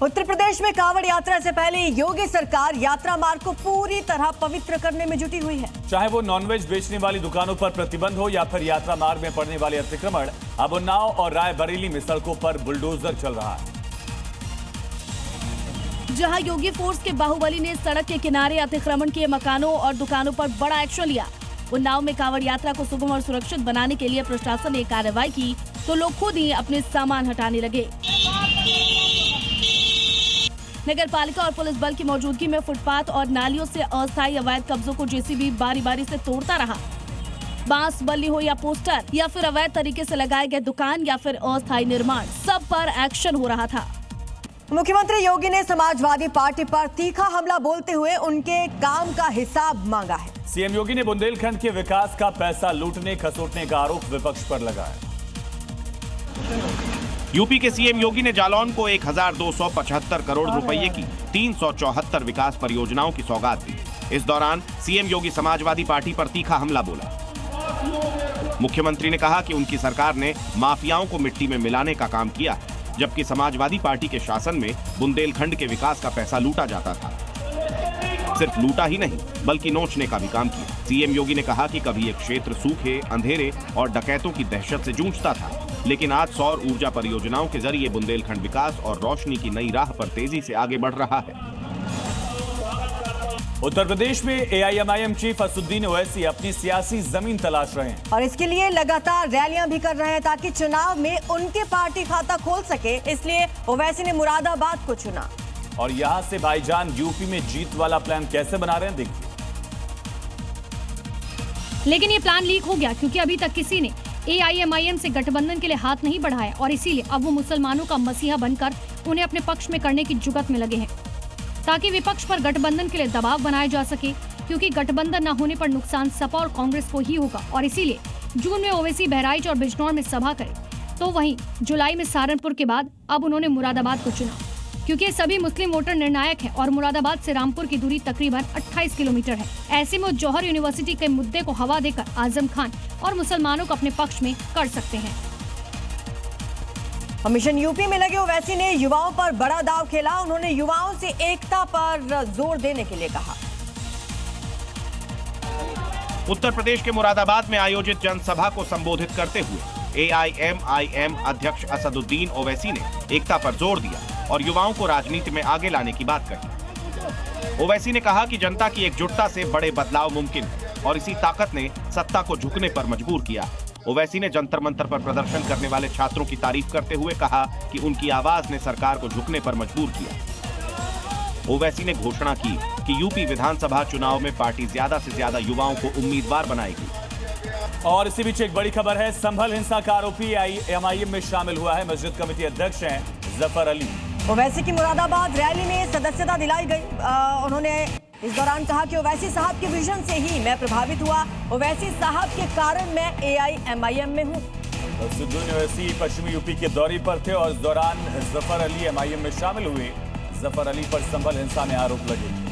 उत्तर प्रदेश में कांवड़ यात्रा से पहले योगी सरकार यात्रा मार्ग को पूरी तरह पवित्र करने में जुटी हुई है। चाहे वो नॉनवेज बेचने वाली दुकानों पर प्रतिबंध हो या फिर यात्रा मार्ग में पड़ने वाले अतिक्रमण, अब उन्नाव और रायबरेली में सड़कों पर बुलडोजर चल रहा है। जहां योगी फोर्स के बाहुबली ने सड़क के किनारे अतिक्रमण किए मकानों और दुकानों पर बड़ा एक्शन लिया। उन्नाव में कांवड़ यात्रा को सुगम और सुरक्षित बनाने के लिए प्रशासन ने कार्रवाई की तो लोग खुद ही अपने सामान हटाने लगे। नगर पालिका और पुलिस बल की मौजूदगी में फुटपाथ और नालियों से अस्थायी अवैध कब्जों को जेसीबी बारी बारी से तोड़ता रहा। बांस, बल्ली हो या पोस्टर या फिर अवैध तरीके से लगाए गए दुकान या फिर अस्थायी निर्माण, सब पर एक्शन हो रहा था। मुख्यमंत्री योगी ने समाजवादी पार्टी पर तीखा हमला बोलते हुए उनके काम का हिसाब मांगा है। सीएम योगी ने बुंदेलखंड के विकास का पैसा लूटने खसोटने का आरोप विपक्ष पर लगाया। यूपी के सीएम योगी ने जालौन को 1275 करोड़ रुपए की 374 विकास परियोजनाओं की सौगात दी। इस दौरान सीएम योगी समाजवादी पार्टी पर तीखा हमला बोला। मुख्यमंत्री ने कहा कि उनकी सरकार ने माफियाओं को मिट्टी में मिलाने का काम किया, जबकि समाजवादी पार्टी के शासन में बुंदेलखंड के विकास का पैसा लूटा जाता था। सिर्फ लूटा ही नहीं बल्कि नोचने का भी काम किया। सीएम योगी ने कहा कि कभी एक क्षेत्र सूखे, अंधेरे और डकैतों की दहशत से जूझता था, लेकिन आज सौर ऊर्जा परियोजनाओं के जरिए बुंदेलखंड विकास और रोशनी की नई राह पर तेजी से आगे बढ़ रहा है। उत्तर प्रदेश में एआईएमआईएम चीफ असदुद्दीन ओवैसी अपनी सियासी जमीन तलाश रहे हैं और इसके लिए लगातार रैलियां भी कर रहे हैं ताकि चुनाव में उनके पार्टी खाता खोल सके। इसलिए ओवैसी ने मुरादाबाद को चुना। और यहां से भाईजान यूपी में जीत वाला प्लान कैसे बना रहे हैं, देखिए। लेकिन ये प्लान लीक हो गया क्योंकि अभी तक किसी ने एआईएमआईएम से गठबंधन के लिए हाथ नहीं बढ़ाया और इसीलिए अब वो मुसलमानों का मसीहा बनकर उन्हें अपने पक्ष में करने की जुगत में लगे हैं, ताकि विपक्ष पर गठबंधन के लिए दबाव बनाया जा सके, क्योंकि गठबंधन न होने पर नुकसान सपा और कांग्रेस को ही होगा। और इसीलिए जून में ओवैसी बहराइच और बिजनौर में सभा करे, तो वहीं जुलाई में सहारनपुर के बाद अब उन्होंने मुरादाबाद को चुना, क्योंकि सभी मुस्लिम वोटर निर्णायक हैं और मुरादाबाद से रामपुर की दूरी तकरीबन 28 किलोमीटर है। ऐसे में जौहर यूनिवर्सिटी के मुद्दे को हवा देकर आजम खान और मुसलमानों को अपने पक्ष में कर सकते हैं। मिशन यूपी में लगे ओवैसी ने युवाओं पर बड़ा दांव खेला। उन्होंने युवाओं से एकता पर जोर देने के लिए कहा। उत्तर प्रदेश के मुरादाबाद में आयोजित जनसभा को संबोधित करते हुए एआईएमआईएम अध्यक्ष असदुद्दीन ओवैसी ने एकता पर जोर दिया और युवाओं को राजनीति में आगे लाने की बात कही। ओवैसी ने कहा कि जनता की एकजुटता से बड़े बदलाव मुमकिन है और इसी ताकत ने सत्ता को झुकने पर मजबूर किया। ओवैसी ने जंतर मंतर पर प्रदर्शन करने वाले छात्रों की तारीफ करते हुए कहा कि उनकी आवाज ने सरकार को झुकने पर मजबूर किया। ओवैसी ने घोषणा की कि यूपी विधानसभा चुनाव में पार्टी ज्यादा से ज्यादा युवाओं को उम्मीदवार बनाएगी। और इसी बीच एक बड़ी खबर है, संभल हिंसा का आरोपी एआईएमआईएम में शामिल हुआ है। मस्जिद कमेटी अध्यक्ष हैं जफर अली। ओवैसी की मुरादाबाद रैली में सदस्यता दिलाई गई। उन्होंने इस दौरान कहा कि ओवैसी साहब के विजन से ही मैं प्रभावित हुआ। ओवैसी साहब के कारण मैं एआईएमआईएम में हूँ। असदुद्दीन ओवैसी पश्चिमी यूपी के दौरे पर थे और इस दौरान जफर अली एमआईएम में शामिल हुए। जफर अली पर संभल हिंसा में आरोप लगे।